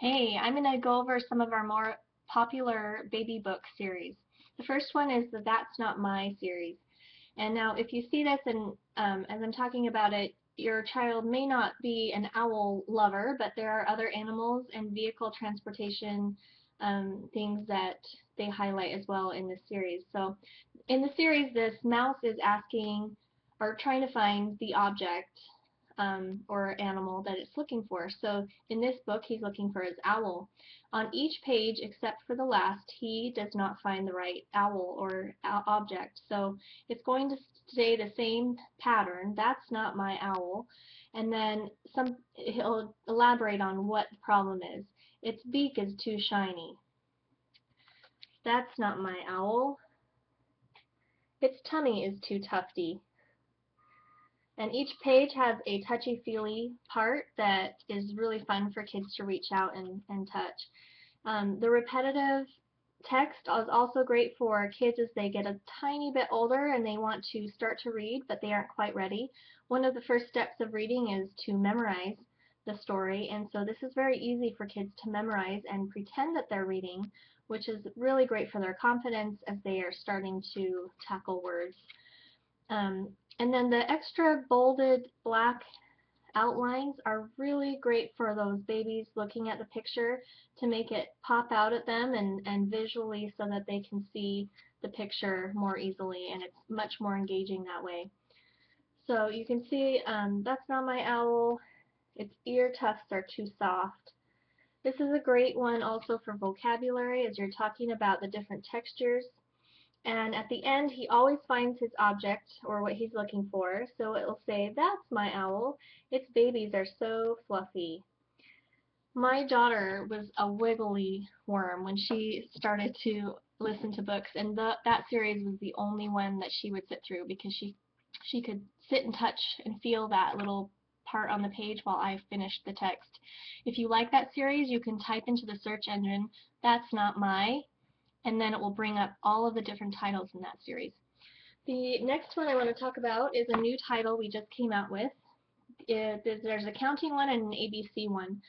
Hey, I'm going to go over some of our more popular baby book series. The first one is the That's Not My series. And now if you see this and as I'm talking about it, your child may not be an owl lover, but there are other animals and vehicle transportation things that they highlight as well in this series. So in the series, this mouse is asking or trying to find the object or animal that it's looking for. So in this book, he's looking for his owl. On each page, except for the last, he does not find the right owl or object. So it's going to stay the same pattern. That's not my owl. And then he'll elaborate on what the problem is. Its beak is too shiny. That's not my owl. Its tummy is too tufty. And each page has a touchy-feely part that is really fun for kids to reach out and touch. The repetitive text is also great for kids as they get a tiny bit older and they want to start to read, but they aren't quite ready. One of the first steps of reading is to memorize the story, and so this is very easy for kids to memorize and pretend that they're reading, which is really great for their confidence as they are starting to tackle words. And then the extra bolded black outlines are really great for those babies looking at the picture to make it pop out at them and visually so that they can see the picture more easily, and it's much more engaging that way. So you can see that's not my owl. Its ear tufts are too soft. This is a great one also for vocabulary as you're talking about the different textures. And at the end, he always finds his object or what he's looking for. So it will say, "That's my owl. Its babies are so fluffy." My daughter was a wiggly worm when she started to listen to books, and that series was the only one that she would sit through because she could sit and touch and feel that little part on the page while I finished the text. If you like that series, you can type into the search engine, "That's Not My," and then it will bring up all of the different titles in that series. The next one I want to talk about is a new title we just came out with. There's a counting one and an ABC one.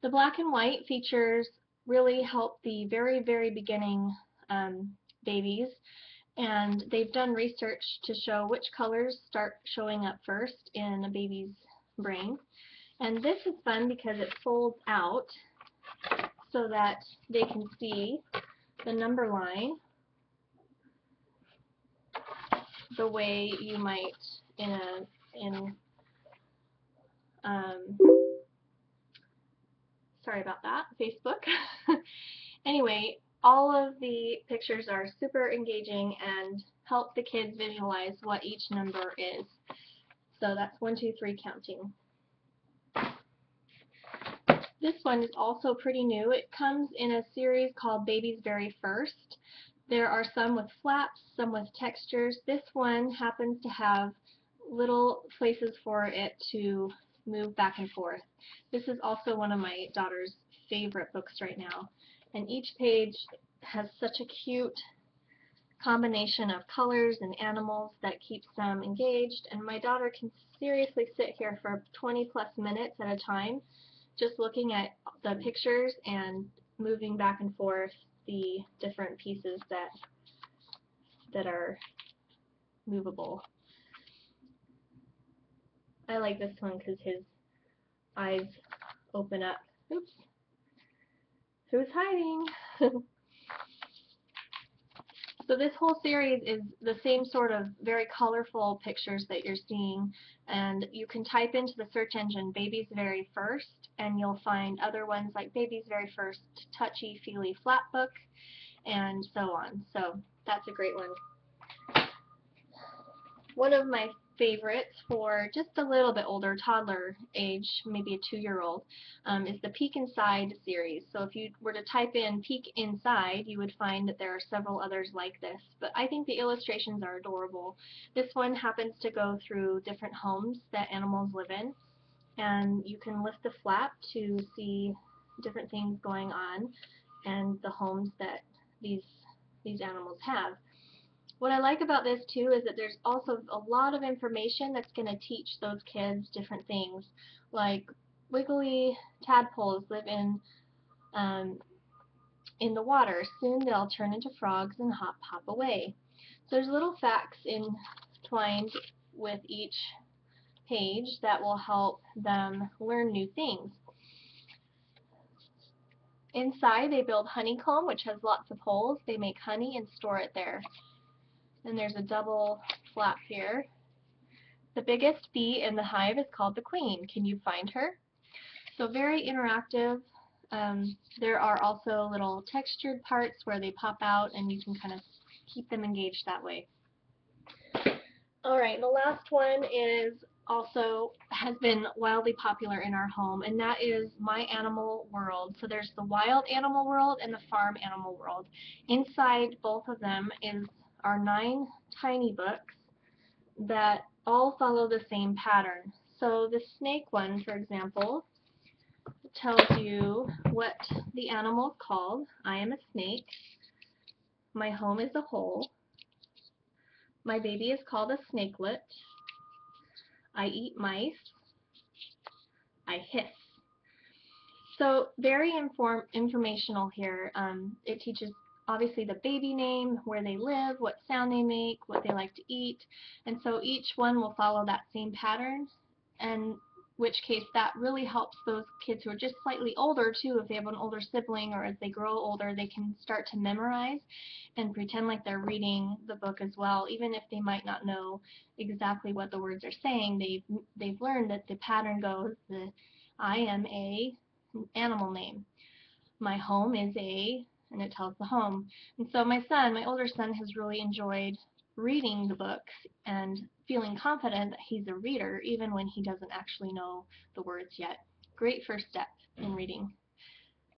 The black and white features really help the very, very beginning babies, and they've done research to show which colors start showing up first in a baby's brain. And this is fun because it folds out so that they can see the number line the way you might in um, sorry about that, Facebook. Anyway, all of the pictures are super engaging and help the kids visualize what each number is. So that's 1, 2, 3 counting. This one is also pretty new. It comes in a series called Baby's Very First. There are some with flaps, some with textures. This one happens to have little places for it to move back and forth. This is also one of my daughter's favorite books right now. And each page has such a cute combination of colors and animals that keeps them engaged. And my daughter can seriously sit here for 20+ minutes at a time just looking at the pictures and moving back and forth the different pieces that are movable. I like this one because his eyes open up. Oops. Who's hiding? So this whole series is the same sort of very colorful pictures that you're seeing, and you can type into the search engine Baby's Very First and you'll find other ones like Baby's Very First Touchy Feely Flat Book and so on. So that's a great one. One of my favorites for just a little bit older, toddler age, maybe a 2-year-old, is the Peek Inside series. So if you were to type in Peek Inside, you would find that there are several others like this. But I think the illustrations are adorable. This one happens to go through different homes that animals live in, and you can lift the flap to see different things going on and the homes that these animals have. What I like about this too is that there's also a lot of information that's going to teach those kids different things, like wiggly tadpoles live in um, in the water. Soon they'll turn into frogs and hop, hop away. So there's little facts entwined with each page that will help them learn new things. Inside they build honeycomb, which has lots of holes. They make honey and store it there. And there's a double flap here. The biggest bee in the hive is called the queen. Can you find her? So very interactive. There are also little textured parts where they pop out and you can kind of keep them engaged that way. Alright, the last one has been wildly popular in our home, and that is My Animal World. So there's the wild animal world and the farm animal world. Inside both of them are 9 tiny books that all follow the same pattern. So the snake one, for example, tells you what the animal is called. I am a snake. My home is a hole. My baby is called a snakelet. I eat mice. I hiss. So very informational here. It teaches obviously the baby name, where they live, what sound they make, what they like to eat, and so each one will follow that same pattern, and which case that really helps those kids who are just slightly older too. If they have an older sibling or as they grow older, they can start to memorize and pretend like they're reading the book as well, even if they might not know exactly what the words are saying. They've learned that the pattern goes, I am a animal name. My home is and it tells the home. And so my older son, has really enjoyed reading the books and feeling confident that he's a reader even when he doesn't actually know the words yet. Great first step in reading.